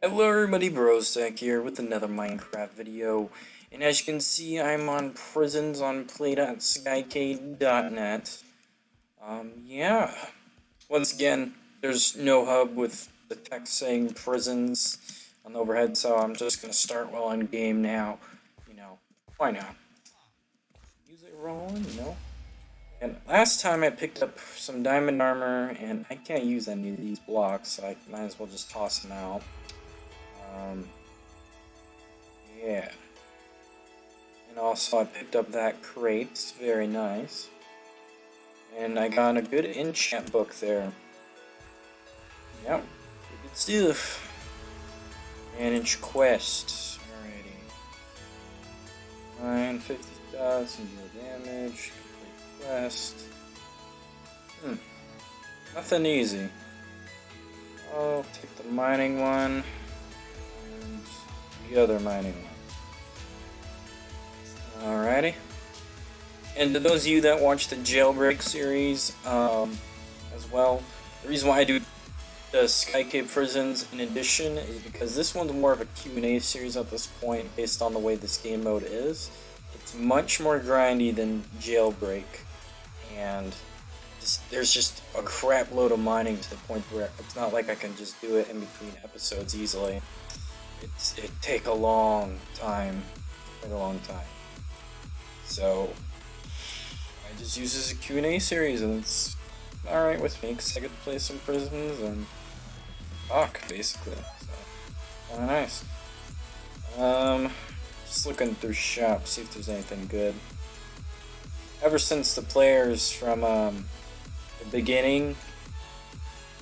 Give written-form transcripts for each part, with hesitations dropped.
Hello everybody, Brostack here with another Minecraft video, and as you can see, I'm on prisons on play.skykade.net. Yeah. Once again, there's no hub with the text saying prisons on the overhead, so I'm just gonna start while on game now. Why not? Use it rolling, And last time I picked up some diamond armor, and I can't use any of these blocks, so I might as well just toss them out. Yeah. And also I picked up that crate, it's very nice. And I got a good enchant book there. Yep, good stuff. Manage quests, alrighty. 50,000 deal damage, complete quest. Nothing easy. I'll take the mining one. The other mining one. Alrighty. And to those of you that watch the Jailbreak series as well, the reason why I do the SkyCade prisons in addition is because this one's more of a Q&A series at this point based on the way this game mode is. It's much more grindy than Jailbreak, and there's just a crap load of mining to the point where it's not like I can just do it in between episodes easily. It take a long time. So I just use this as a Q&A series, and it's alright with me because I get to play some prisons and talk basically. So kinda nice. Just looking through shop, see if there's anything good. Ever since the players from the beginning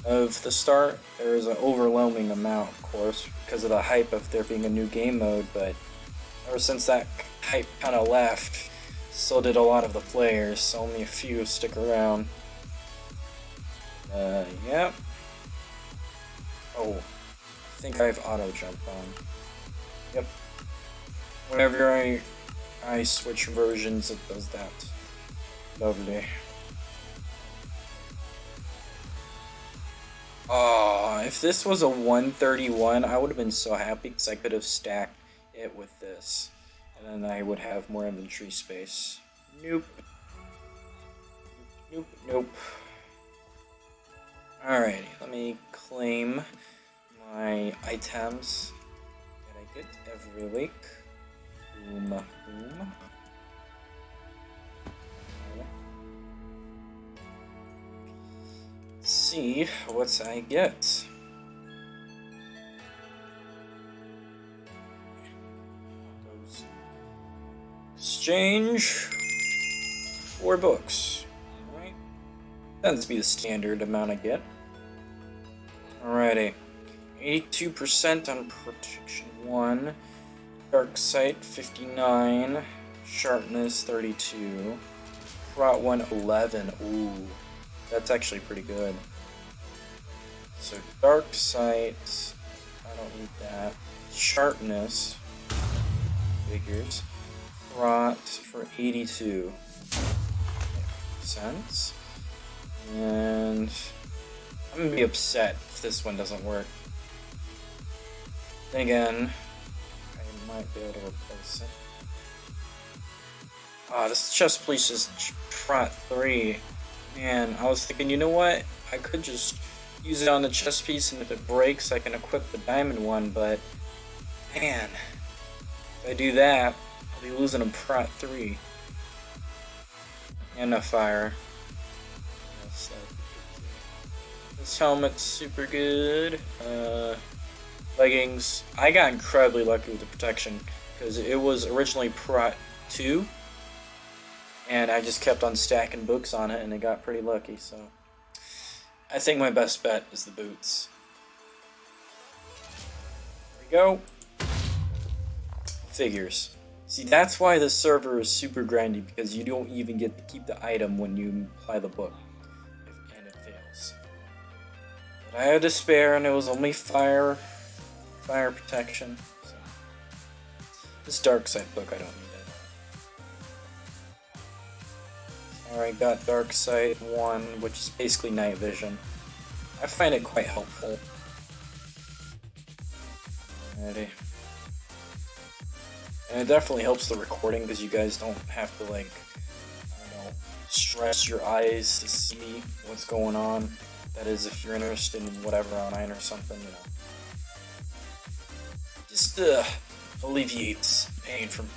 of the start, there is an overwhelming amount, of course, because of the hype of there being a new game mode, but ever since that hype kind of left, so did a lot of the players, so only a few stick around. Yeah. Oh, I think I have auto jump on. Yep. Whenever I switch versions, it does that. Lovely. Oh, if this was a 131, I would have been so happy because I could have stacked it with this. And then I would have more inventory space. Nope. Nope. Alrighty, let me claim my items that I get every week. Boom. See what I get. Exchange 4 books. Alright. Tends to be the standard amount I get. Alrighty. 82% on protection 1. Dark sight 59. Sharpness 32. Prot 1 11. Ooh. That's actually pretty good. So dark sight, I don't need that. Sharpness, figures. Prot for 82. Makes sense. And I'm gonna be upset if this one doesn't work. Then again, I might be able to replace it. This chest piece is Prot 3. Man, I was thinking, you know what? I could just use it on the chest piece, and if it breaks, I can equip the diamond one, but man, if I do that, I'll be losing a Prot 3. And a fire. This helmet's super good. Leggings. I got incredibly lucky with the protection, because it was originally Prot 2. And I just kept on stacking books on it, and it got pretty lucky, so I think my best bet is the boots. There we go. Figures. See, that's why this server is super grindy, because you don't even get to keep the item when you apply the book, and it fails. But I had to spare, and it was only fire protection. So. This dark sight book I don't need. Alright, got Dark Sight 1, which is basically night vision. I find it quite helpful. Alrighty. And it definitely helps the recording because you guys don't have to, like, I don't know, stress your eyes to see what's going on. That is, if you're interested in whatever online or something, you know. Just alleviates pain from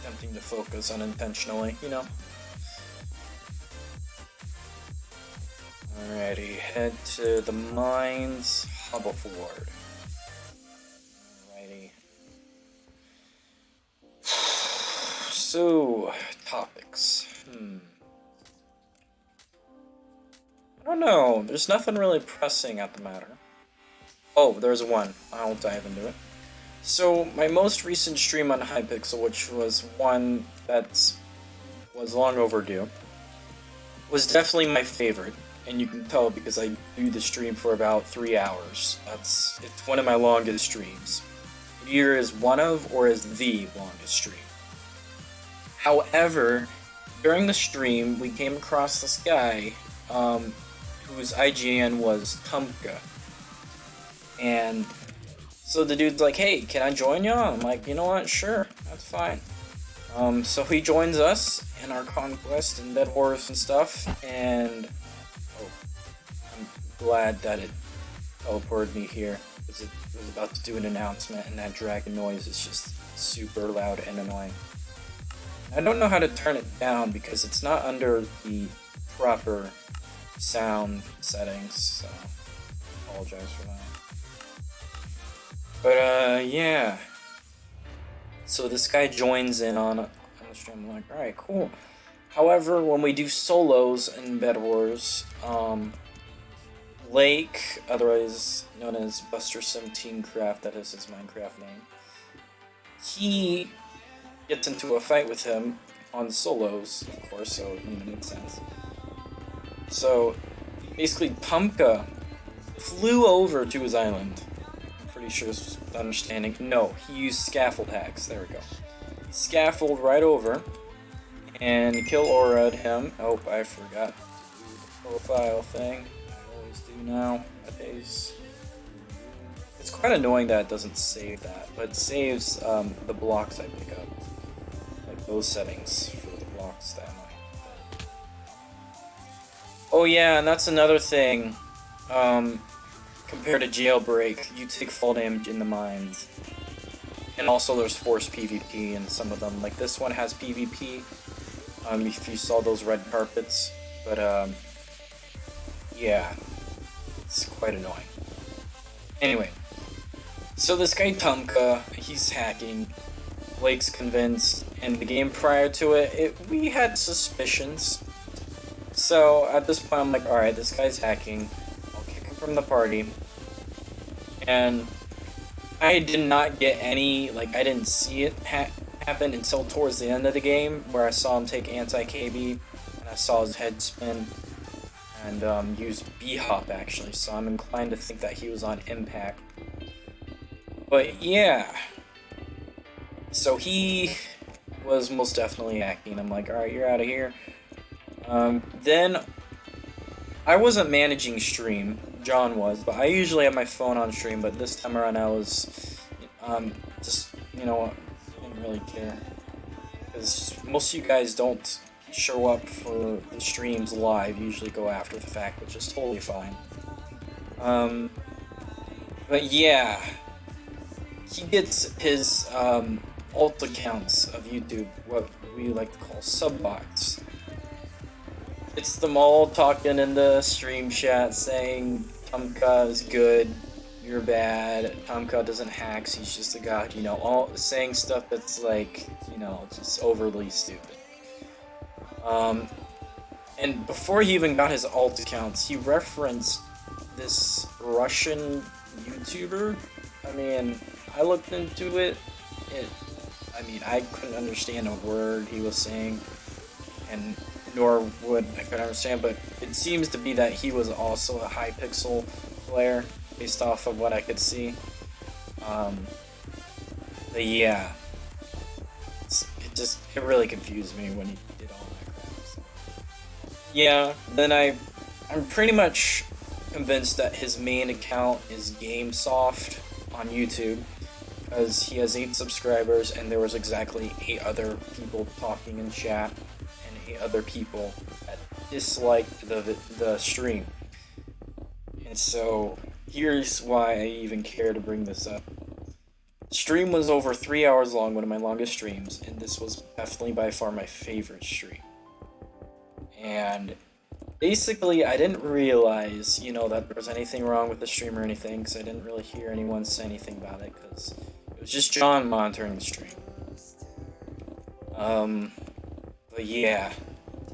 attempting to focus unintentionally, you know. Alrighty, head to the mines, hobble forward. Alrighty. So, topics. I don't know, there's nothing really pressing at the matter. Oh, there's one. I'll dive into it. So, my most recent stream on Hypixel, which was one that was long overdue, was definitely my favorite. And you can tell because I do the stream for about 3 hours. It's one of my longest streams. It either is one of or is the longest stream. However, during the stream, we came across this guy whose IGN was Tumka. And so the dude's like, hey, can I join y'all? I'm like, you know what, sure, that's fine. So he joins us in our conquest and Bed Wars and stuff, and I'm glad that it teleported me here, because it was about to do an announcement, and that dragon noise is just super loud and annoying. I don't know how to turn it down, because it's not under the proper sound settings, so I apologize for that. But, yeah. So this guy joins in on the stream. I'm like, alright, cool. However, when we do solos in Bed Wars, Lake, otherwise known as Buster17Craft, that is his Minecraft name, he gets into a fight with him on solos, of course, so it makes sense. So, basically, Tumka flew over to his island. Pretty sure it's understanding. No, he used scaffold hacks. There we go. Scaffold right over and kill Aura'd him. Oh, I forgot to do the profile thing. I always do nowadays. It's quite annoying that it doesn't save that, but it saves the blocks I pick up. Like those settings for the blocks that I. Oh yeah, and that's another thing. Compared to Jailbreak, you take fall damage in the mines. And also there's forced PvP in some of them. Like this one has PvP, if you saw those red carpets. But, yeah, it's quite annoying. Anyway, so this guy Tumka, he's hacking. Blake's convinced, and the game prior to it, we had suspicions. So at this point I'm like, alright, this guy's hacking. I'll kick him from the party. And I did not get any, like, I didn't see it happen until towards the end of the game, where I saw him take anti-KB, and I saw his head spin, and use B-hop, actually, so I'm inclined to think that he was on impact. But, yeah. So he was most definitely hacking. I'm like, alright, you're out of here. Then, I wasn't managing stream. John was, but I usually have my phone on stream, but this time around I was, just, you know, didn't really care. Because most of you guys don't show up for the streams live, usually go after the fact, which is totally fine. But yeah, he gets his, alt accounts of YouTube, what we like to call subbots. It's them all talking in the stream chat saying Tumka is good, you're bad, Tumka doesn't hack, he's just a god, you know, all saying stuff that's like, you know, just overly stupid. And before he even got his alt accounts, he referenced this Russian YouTuber. I mean, I looked into it, I mean, I couldn't understand a word he was saying, and nor would I could understand, but it seems to be that he was also a Hypixel player, based off of what I could see. But yeah, it really confused me when he did all that crap. So. Yeah, then I'm pretty much convinced that his main account is GameSoft on YouTube, because he has 8 subscribers and there was exactly 8 other people talking in chat and 8 other people that disliked the stream. And so here's why I even care to bring this up. The stream was over 3 hours long, one of my longest streams, and this was definitely by far my favorite stream. And basically, I didn't realize, that there was anything wrong with the stream or anything, because I didn't really hear anyone say anything about it, because it was just John monitoring the stream. But yeah,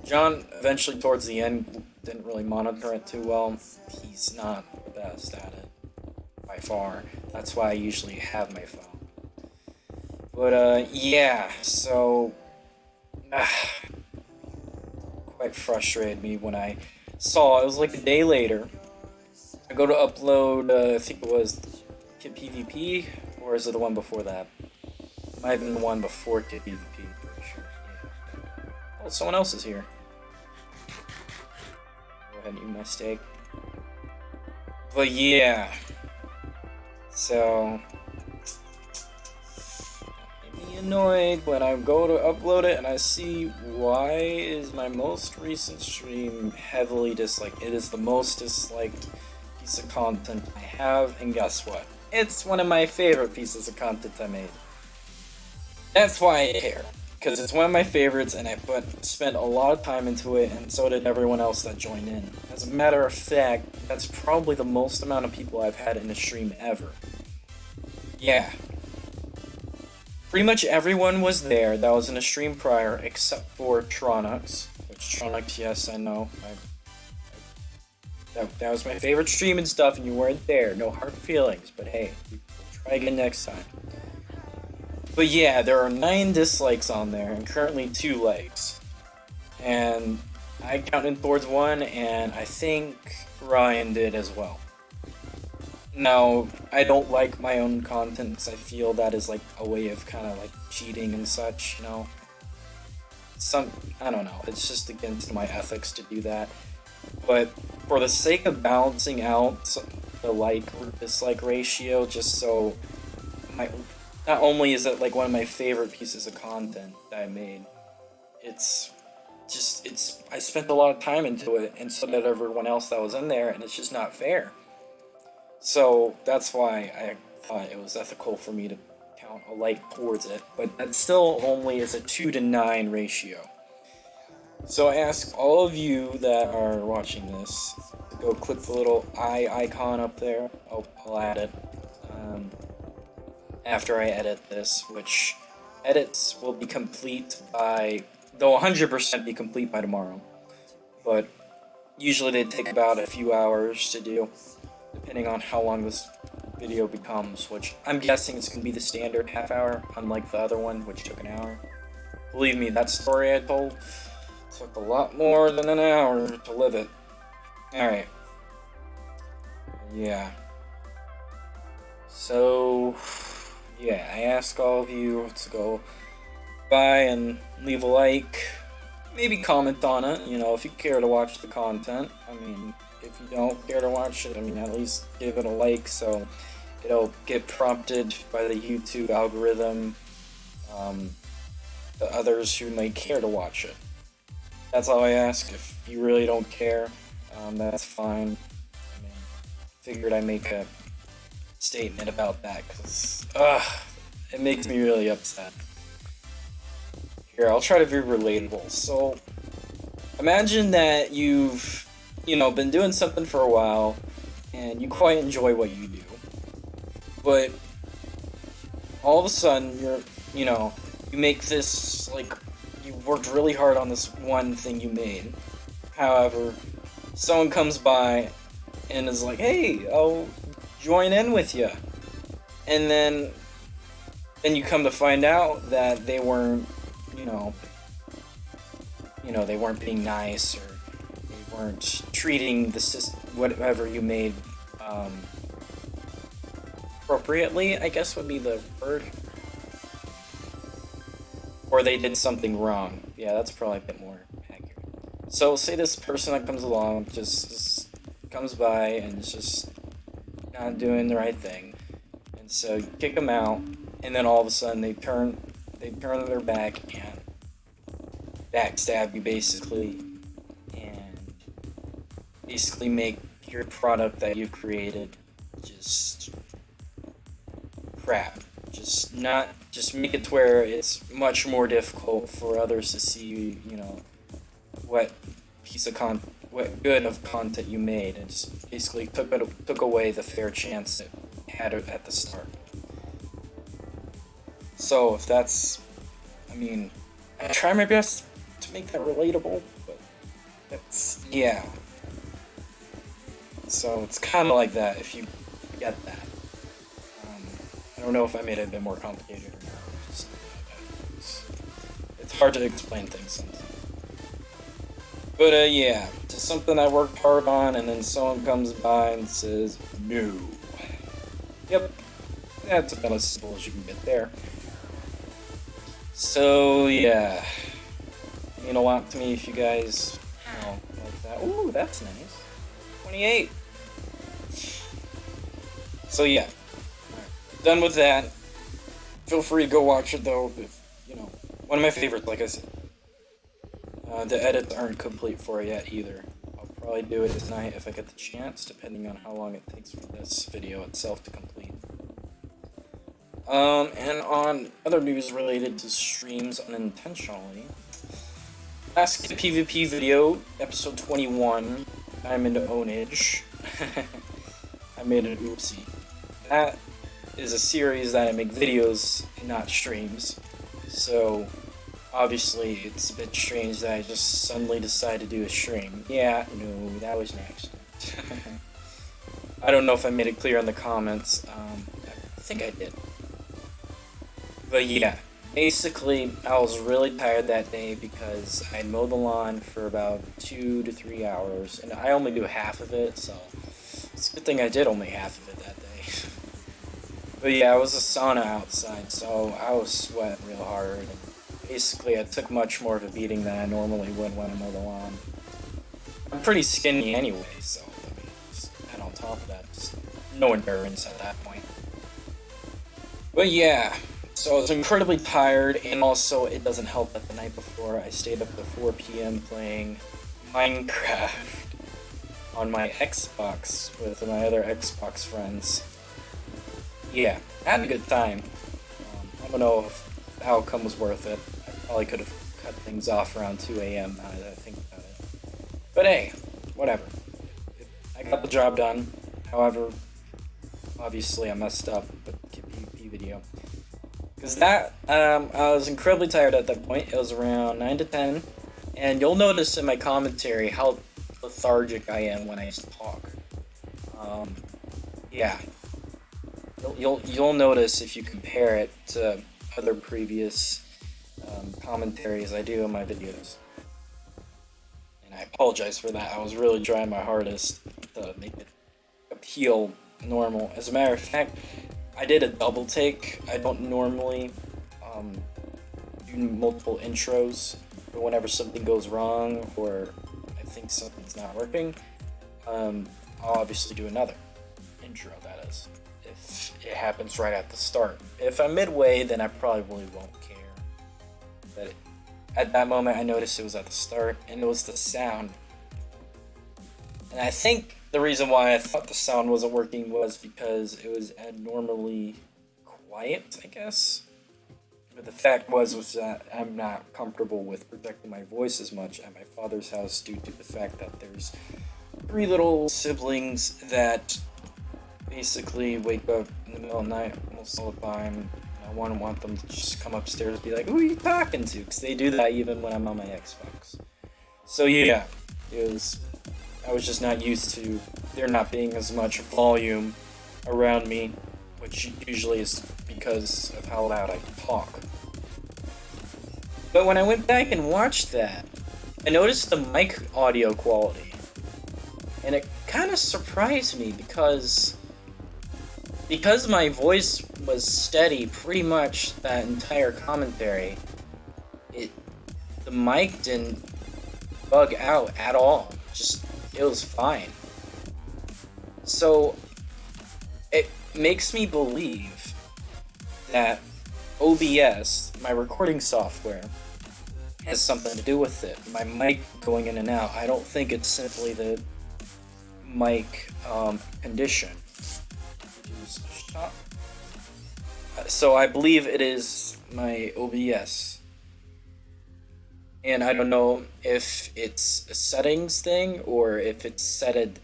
John eventually towards the end didn't really monitor it too well. He's not the best at it, by far. That's why I usually have my phone. But yeah, so quite frustrated me when I saw it was like a day later. I go to upload, I think it was Kit PvP, or is it the one before that? It might have been the one before Kit PvP, pretty sure. Yeah. Oh, someone else is here. Go ahead and eat my steak. But yeah. So annoyed when I go to upload it and I see why is my most recent stream heavily disliked. It is the most disliked piece of content I have, and guess what? It's one of my favorite pieces of content I made. That's why I care, because it's one of my favorites and I spent a lot of time into it, and so did everyone else that joined in. As a matter of fact, that's probably the most amount of people I've had in a stream ever. Yeah. Pretty much everyone was there that was in a stream prior, except for Tronux. Which, Tronux, yes, I know. That was my favorite stream and stuff, and you weren't there. No hard feelings, but hey, we'll try again next time. But yeah, there are 9 dislikes on there, and currently 2 likes. And I counted towards 1, and I think Ryan did as well. Now, I don't like my own content because I feel that is like a way of kind of like cheating and such, I don't know, it's just against my ethics to do that. But for the sake of balancing out the like or dislike ratio, just so not only is it like one of my favorite pieces of content that I made, I spent a lot of time into it, and so did everyone else that was in there, and it's just not fair. So that's why I thought it was ethical for me to count a like towards it, but that still only is a 2 to 9 ratio. So I ask all of you that are watching this to go click the little eye icon up there. I'll add it after I edit this, which edits will be complete by, they'll 100% be complete by tomorrow, but usually they take about a few hours to do, depending on how long this video becomes, which I'm guessing it's going to be the standard half hour, unlike the other one, which took an hour. Believe me, that story I told took a lot more than an hour to live it. Alright. Yeah. So, yeah, I ask all of you to go by and leave a like, maybe comment on it, if you care to watch the content. I mean, if you don't care to watch it, at least give it a like so it'll get prompted by the YouTube algorithm to others who may care to watch it. That's all I ask. If you really don't care, that's fine. Figured I'd make a statement about that because it makes me really upset. Here, I'll try to be relatable. So, imagine that you've been doing something for a while, and you quite enjoy what you do, but all of a sudden, you make this, you worked really hard on this one thing you made. However, someone comes by and is like, hey, I'll join in with you, and then you come to find out that they weren't, they weren't being nice, or weren't treating the system, whatever you made, appropriately, I guess would be the word. Or they did something wrong. Yeah, that's probably a bit more accurate. So say this person that comes along just comes by and is just not doing the right thing. And so you kick them out, and then all of a sudden they turn their back and backstab you basically, and basically make your product that you've created just crap. Just make it to where it's much more difficult for others to see, you know, what good of content you made, and just basically took away the fair chance it had at the start. So if that's, I mean, I try my best to make that relatable, but that's, yeah. So it's kind of like that if you get that. I don't know if I made it a bit more complicated or not. It's hard to explain things sometimes. But yeah, just something I worked hard on, and then someone comes by and says, no. Yep, that's about as simple as you can get there. So yeah, it means a lot to me if you guys, you know, like that. Ooh, that's nice. 28. So yeah, done with that. Feel free to go watch it though. If, you know, one of my favorites, like I said. The edits aren't complete for it yet either. I'll probably do it tonight if I get the chance, depending on how long it takes for this video itself to complete. And on other news related to streams unintentionally, last PvP video, episode 21, I'm into ownage. I made an oopsie. That is a series that I make videos, not streams. So obviously, it's a bit strange that I just suddenly decided to do a stream. Yeah, no, that was an accident. I don't know if I made it clear in the comments. I think I did. But yeah, basically, I was really tired that day because I mowed the lawn for about 2 to 3 hours, and I only do half of it, so it's a good thing I did only half of it that day. But yeah, it was a sauna outside, so I was sweating real hard. And basically, I took much more of a beating than I normally would when I mow the lawn. I'm pretty skinny anyway, so I mean, and on top of that, just no endurance at that point. But yeah, so I was incredibly tired, and also it doesn't help that the night before I stayed up to 4 p.m. playing Minecraft on my Xbox with my other Xbox friends. Yeah, I had a good time. I don't know if the outcome was worth it. I probably could have cut things off around 2 a.m. now that I think about it. But hey, whatever. I got the job done. However, obviously I messed up with the PvP video. Because that, I was incredibly tired at that point. It was around 9 to 10. And you'll notice in my commentary how lethargic I am when I talk. Yeah. You'll notice if you compare it to other previous commentaries I do in my videos. And I apologize for that. I was really trying my hardest to make it appeal normal. As a matter of fact, I did a double take. I don't normally do multiple intros, but whenever something goes wrong or I think something's not working, I'll obviously do another intro, that is. If it happens right at the start. If I'm midway, then I probably won't care. But at that moment, I noticed it was at the start, and it was the sound. And I think the reason why I thought the sound wasn't working was because it was abnormally quiet, I guess. But the fact was that I'm not comfortable with projecting my voice as much at my father's house due to the fact that there's 3 little siblings that basically wake up in the middle of the night almost all the time. I want them to just come upstairs and be like, who are you talking to? Because they do that even when I'm on my Xbox. So yeah, I was just not used to there not being as much volume around me, which usually is because of how loud I talk. But when I went back and watched that, I noticed the mic audio quality. And it kind of surprised me because my voice was steady pretty much that entire commentary. The mic didn't bug out at all. It was fine. So it makes me believe that OBS, my recording software, has something to do with it. My mic going in and out. I don't think it's simply the mic condition. So I believe it is my OBS. And I don't know if it's a settings thing or if it's setted,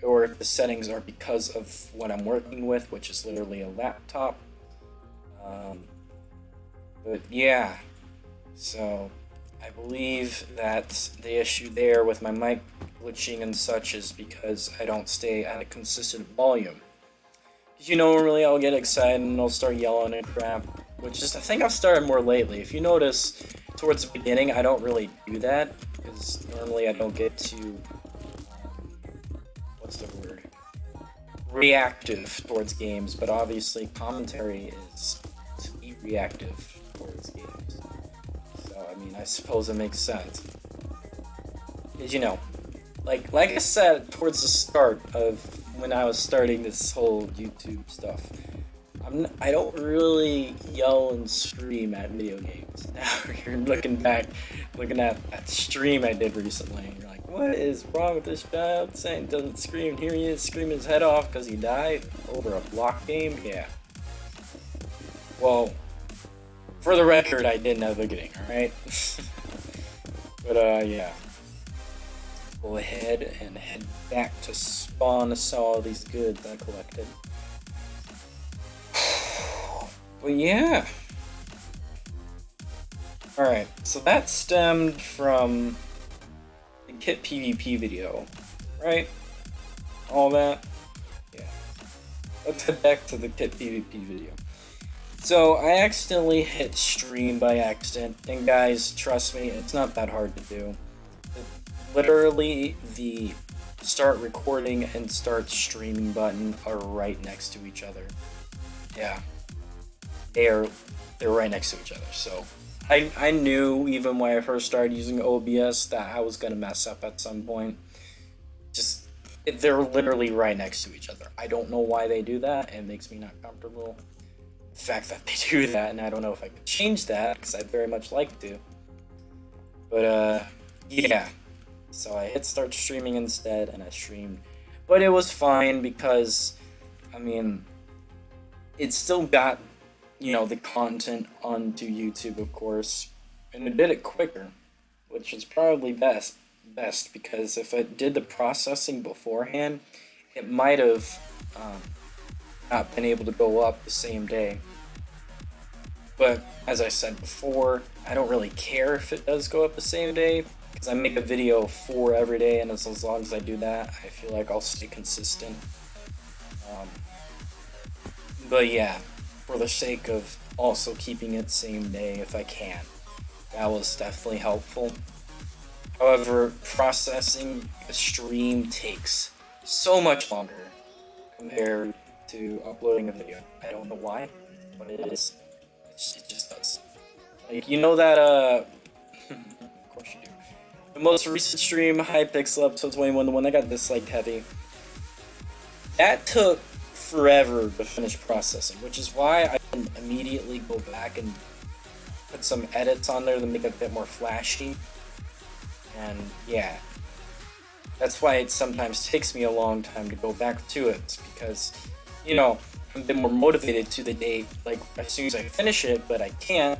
or if the settings are because of what I'm working with, which is literally a laptop. But yeah, so I believe that the issue there with my mic glitching and such is because I don't stay at a consistent volume. You know, normally I'll get excited and I'll start yelling and crap, which is, I think I've started more lately. If you notice, towards the beginning, I don't really do that, because normally I don't get too, what's the word, reactive towards games, but obviously commentary is to be reactive towards games. So, I mean, I suppose it makes sense. Because, you know, like I said towards the start of when I was starting this whole YouTube stuff, I don't really yell and scream at video games. Now you're looking at that stream I did recently, and you're like, what is wrong with this child? Saying doesn't scream. Here he is screaming his head off because he died over a block game? Yeah. Well, for the record, I did know the beginning, alright? But, yeah. Go ahead and head back to spawn to sell all these goods I collected. But yeah. Alright, so that stemmed from the Kit PvP video, right? All that? Yeah. Let's head back to the Kit PvP video. So, I accidentally hit stream by accident, and guys, trust me, it's not that hard to do. Literally, the start recording and start streaming button are right next to each other. Yeah. They're right next to each other, so I knew even when I first started using OBS that I was gonna mess up at some point. Just, they're literally right next to each other. I don't know why they do that. It makes me not comfortable. The fact that they do that, and I don't know if I could change that, because I'd very much like to. But, yeah. So I hit start streaming instead, and I streamed. But it was fine because, I mean, it still got, you know, the content onto YouTube, of course, and it did it quicker, which is probably best because if it did the processing beforehand, it might have not been able to go up the same day. But as I said before, I don't really care if it does go up the same day, because I make a video for every day, and as long as I do that, I feel like I'll stay consistent. But yeah, for the sake of also keeping it same day if I can, that was definitely helpful. However, processing a stream takes so much longer compared to uploading a video. I don't know why, but it is. It just does. Like, you know that, of course you do. The most recent stream, Hypixel episode 21, the one that got disliked heavy, that took forever to finish processing, which is why I didn't immediately go back and put some edits on there to make it a bit more flashy. And yeah, that's why it sometimes takes me a long time to go back to it, because, you know, I'm a bit more motivated to the day, like, as soon as I finish it, but I can't.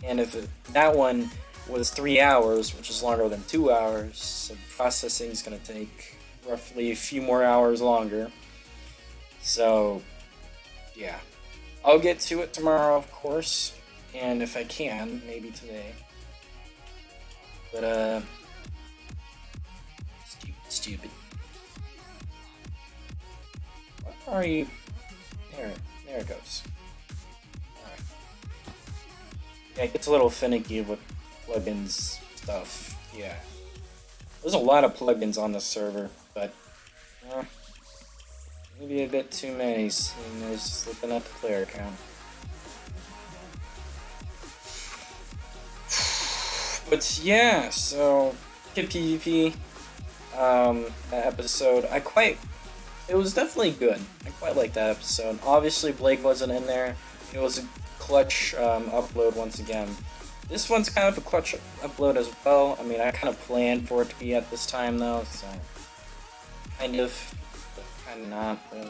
And if that one was 3 hours, which is longer than 2 hours, so processing is going to take roughly a few more hours longer. So, yeah. I'll get to it tomorrow, of course, and if I can, maybe today. But, stupid. What are you? There it goes. Alright. Yeah, it gets a little finicky with plugins stuff. Yeah. There's a lot of plugins on the server, but maybe a bit too many, seeing as just looking at the player count. But yeah, so Kit PvP, that episode, it was definitely good. I quite liked that episode. Obviously, Blake wasn't in there. It was a clutch upload once again. This one's kind of a clutch upload as well. I mean, I kind of planned for it to be at this time though, so kind of not. I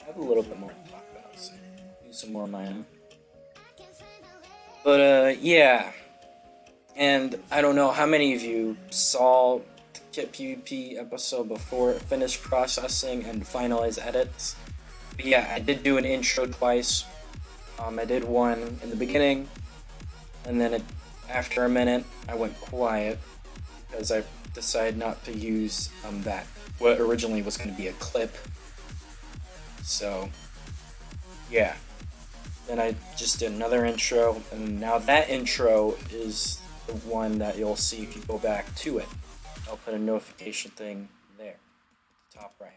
have a little bit more to talk about, so do some more of my own. But yeah, and I don't know how many of you saw the Kit PvP episode before it finished processing and finalized edits. But yeah, I did do an intro twice. I did one in the beginning, and then after a minute, I went quiet because I decided not to use what originally was going to be a clip. So, yeah. Then I just did another intro, and now that intro is the one that you'll see if you go back to it. I'll put a notification thing there, top right.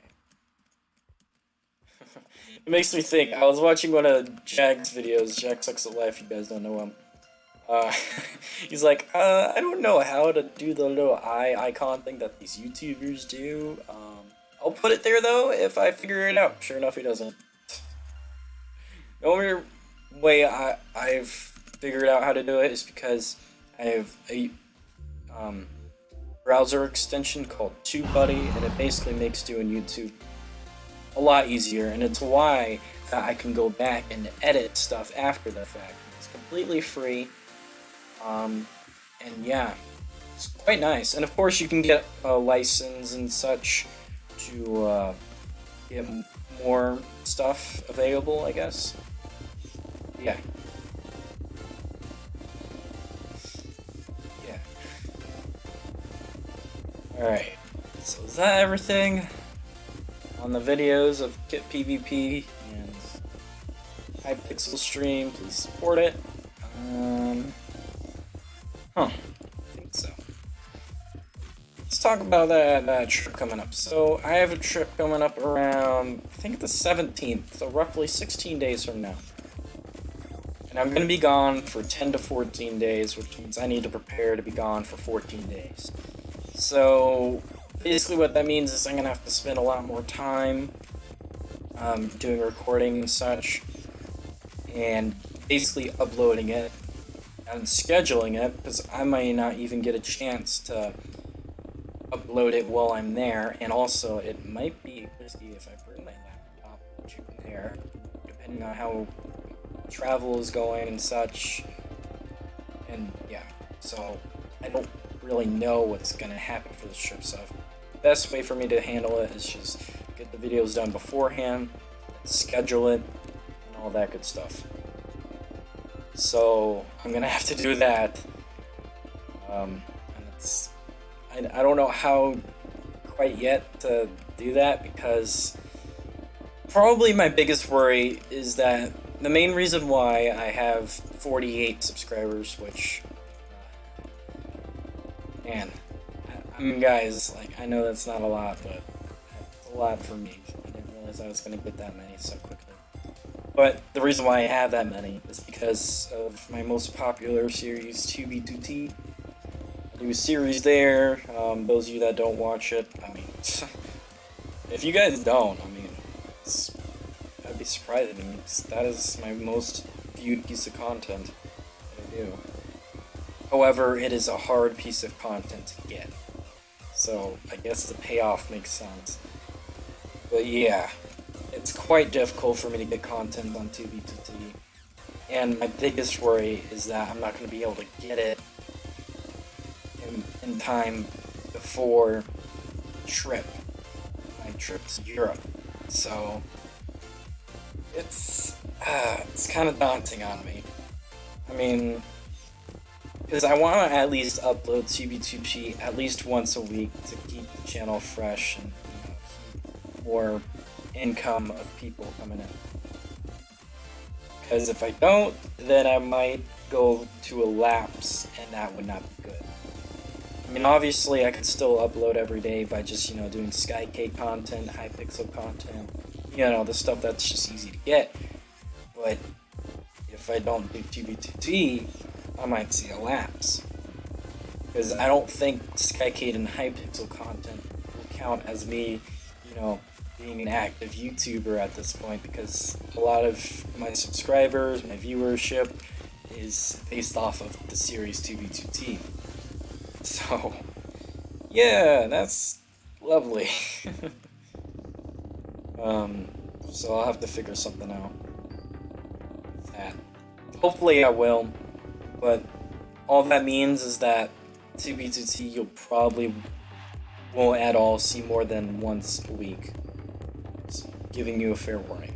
It makes me think, I was watching one of Jack's videos, Jack Sucks at Life, you guys don't know him. He's like, I don't know how to do the little eye icon thing that these YouTubers do. I'll put it there though if I figure it out. Sure enough, he doesn't. The only way I've figured out how to do it is because I have a browser extension called TubeBuddy, and it basically makes doing YouTube a lot easier, and it's why I can go back and edit stuff after the fact. It's completely free, and yeah, it's quite nice. And of course, you can get a license and such to get more stuff available, I guess. Yeah. Alright, so is that everything on the videos of Kit PvP and Hypixel stream? Please support it. I think so. Let's talk about that trip coming up. So I have a trip coming up around, I think the 17th, so roughly 16 days from now. And I'm going to be gone for 10 to 14 days, which means I need to prepare to be gone for 14 days. So basically what that means is I'm going to have to spend a lot more time doing recording and such, and basically uploading it and scheduling it, because I might not even get a chance to upload it while I'm there, and also it might be risky if I bring my laptop there, depending on how travel is going and such, and yeah, so I don't really know what's gonna happen for this trip, so the best way for me to handle it is just get the videos done beforehand, schedule it, and all that good stuff. So I'm gonna have to do that, and it's I don't know how quite yet to do that, because probably my biggest worry is that the main reason why I have 48 subscribers, which man, I mean, guys, like, I know that's not a lot, but it's a lot for me. I didn't realize I was going to get that many so quickly. But the reason why I have that many is because of my most popular series, 2B2T. I do a series there. Those of you that don't watch it, I mean, if you guys don't, I mean, that'd be surprising to me, because that is my most viewed piece of content that I do. However, it is a hard piece of content to get, so I guess the payoff makes sense. But yeah, it's quite difficult for me to get content on 2B2T, and my biggest worry is that I'm not going to be able to get it in time before my trip to Europe. So it's kind of daunting on me. I mean, because I want to at least upload CB2G at least once a week to keep the channel fresh and keep more income of people coming in. Because if I don't, then I might go to a lapse, and that would not be good. I mean, obviously, I could still upload every day by just, doing SkyCade content, Hypixel content, the stuff that's just easy to get. But if I don't do TB2T, I might see a lapse. Because I don't think SkyCade and Hypixel content will count as me, being an active YouTuber at this point, because a lot of my subscribers, my viewership is based off of the series 2B2T. So, yeah, that's lovely. So I'll have to figure something out with that. Hopefully I will, but all that means is that 2B2T you'll probably won't at all see more than once a week. Just giving you a fair warning.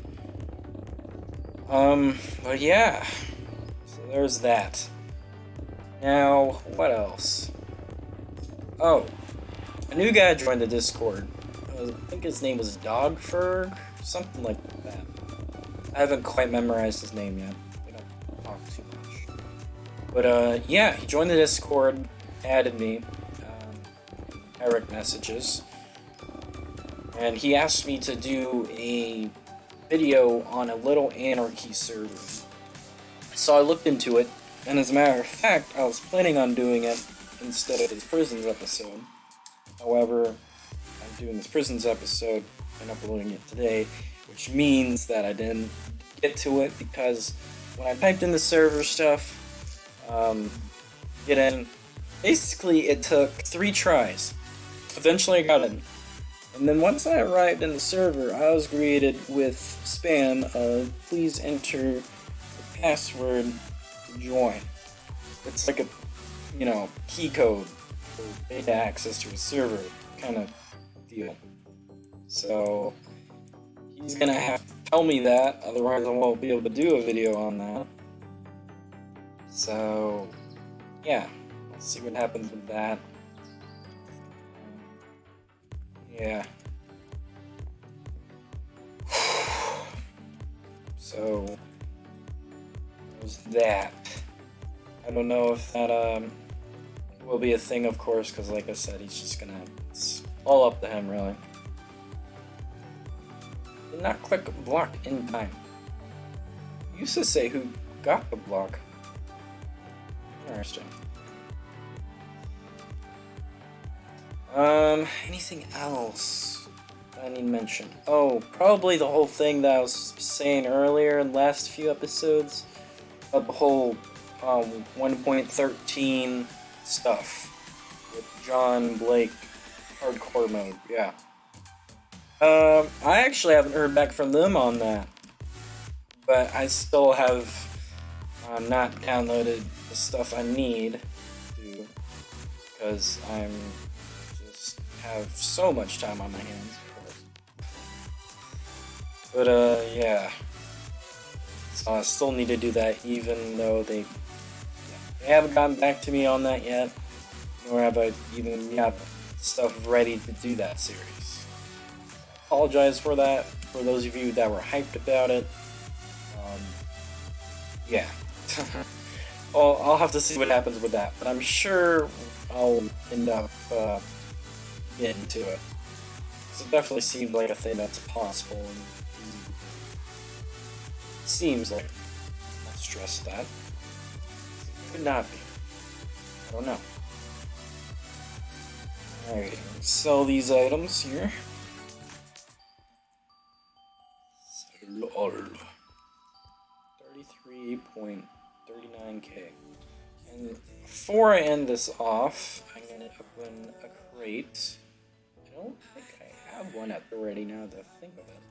But yeah, so there's that. Now, what else? Oh, a new guy joined the Discord. I think his name was Dogferg, something like that. I haven't quite memorized his name yet. We don't talk too much. But yeah, he joined the Discord, added me, direct messages, and he asked me to do a video on a little anarchy server. So I looked into it, and as a matter of fact, I was planning on doing it instead of his prisons episode. However, I'm doing this prisons episode and uploading it today, which means that I didn't get to it because when I typed in the server stuff, get in, basically it took 3 tries. Eventually I got in. And then once I arrived in the server, I was greeted with spam of please enter the password to join. It's like a, key code for data access to a server kind of deal. So he's gonna have to tell me that, otherwise I won't be able to do a video on that. So yeah, let's see what happens with that. Yeah. So there's that. I don't know if that will be a thing, of course, because like I said, he's just gonna. It's all up to him, really. Did not click block in time. You used to say who got the block. Interesting. Anything else I need to mention? Oh, probably the whole thing that I was saying earlier in the last few episodes about the whole 1.13 stuff with John Blake hardcore mode. Yeah. I actually haven't heard back from them on that, but I still have not downloaded the stuff I need to, because I'm have so much time on my hands, of course. But yeah. So I still need to do that, even though they haven't gotten back to me on that yet, nor have I even got stuff ready to do that series. I apologize for that, for those of you that were hyped about it. Yeah. Well, I'll have to see what happens with that, but I'm sure I'll end up get into it. So it definitely seems like a thing that's possible and easy to do. It seems like. I'll stress that. It could not be. I don't know. Alright, sell these items here. Sell all. 33.39k. And before I end this off, I'm gonna open a crate. I don't think I have one at the ready now that I think of it.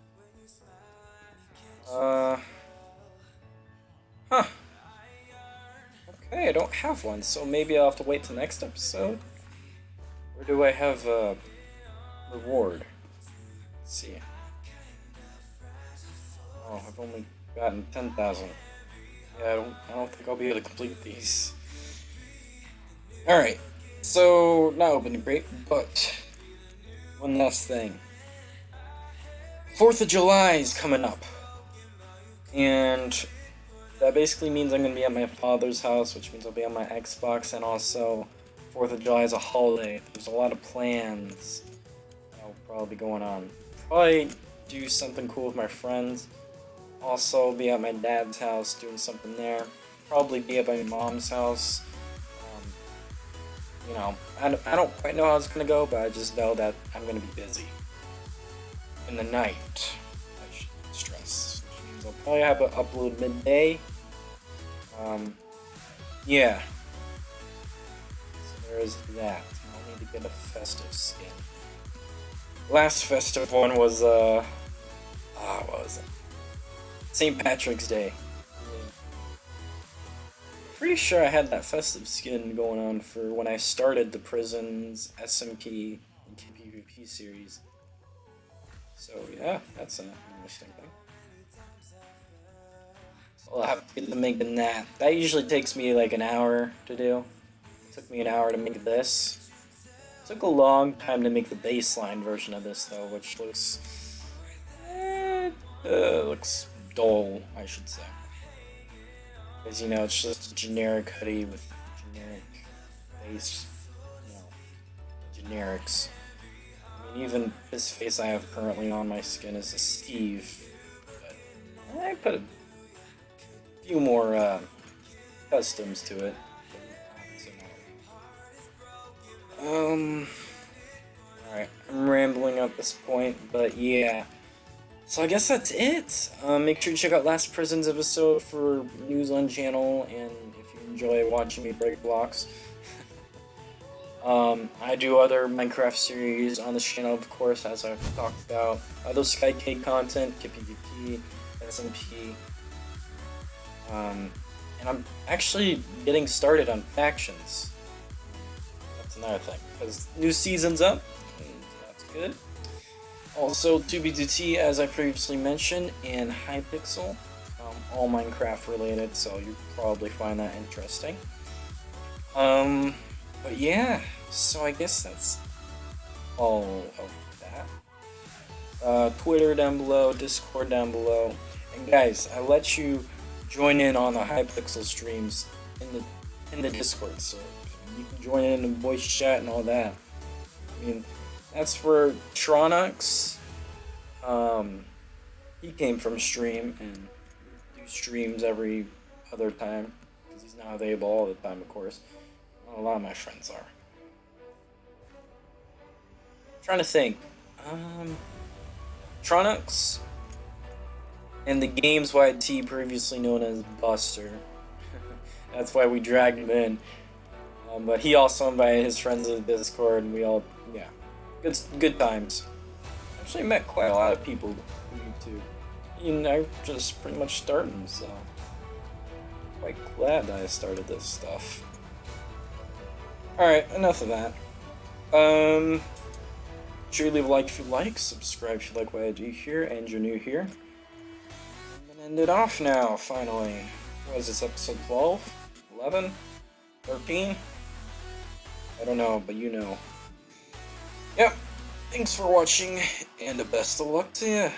Huh. Okay, I don't have one, so maybe I'll have to wait till next episode. Or do I have a reward? Let's see. Oh, I've only gotten 10,000. Yeah, I don't think I'll be able to complete these. Alright, so not open the crate, but one last thing. 4th of July is coming up. And that basically means I'm going to be at my father's house, which means I'll be on my Xbox, and also 4th of July is a holiday. There's a lot of plans that'll probably be going on. Probably do something cool with my friends. Also be at my dad's house doing something there. Probably be at my mom's house. I don't quite know how it's going to go, but I just know that I'm going to be busy. in the night, I should stress. Which means I'll probably have an upload midday. Yeah. So there is that. I'll need to get a festive skin. Last festive one was, what was it? St. Patrick's Day. Yeah. Pretty sure I had that festive skin going on for when I started the Prisons, SMP, and KPVP series. So yeah, that's an interesting thing. So I'll have to get to making that. That usually takes me like an hour to do. It took me an hour to make this. It took a long time to make the baseline version of this though, which looks dull, I should say. Because, you know, it's just a generic hoodie with generic face, you know, generics. I mean, even this face I have currently on my skin is a Steve, but I put a few more customs to it. Alright, I'm rambling at this point, but yeah. So I guess that's it. Make sure to check out last Prisons episode for news on channel, and if you enjoy watching me break blocks. I do other Minecraft series on this channel, of course, as I've talked about. Other SkyCade content, PvP, SMP. And I'm actually getting started on factions. That's another thing, because new season's up, and that's good. Also, 2B2T, as I previously mentioned, and Hypixel, all Minecraft related, so you'll probably find that interesting. But yeah, so I guess that's all of that. Twitter down below, Discord down below, and guys, I let you join in on the Hypixel streams in the Discord, so you can join in the voice chat and all that. I mean, that's where Tronux, he came from stream, and do streams every other time, because he's not available all the time, of course. Well, a lot of my friends are. I'm trying to think. Tronux, and the Games YT, previously known as Buster. That's why we dragged him in. But he also invited his friends to the Discord, and we all, yeah. Good times. Actually met quite a lot of people on YouTube. And I'm just pretty much starting, so quite glad that I started this stuff. Alright, enough of that. Sure you leave a like if you like, subscribe if you like what I do here, and you're new here. I'm gonna end it off now, finally. What is this, episode 12? 11? 13? I don't know, but you know. Yep. Thanks for watching, and the best of luck to you.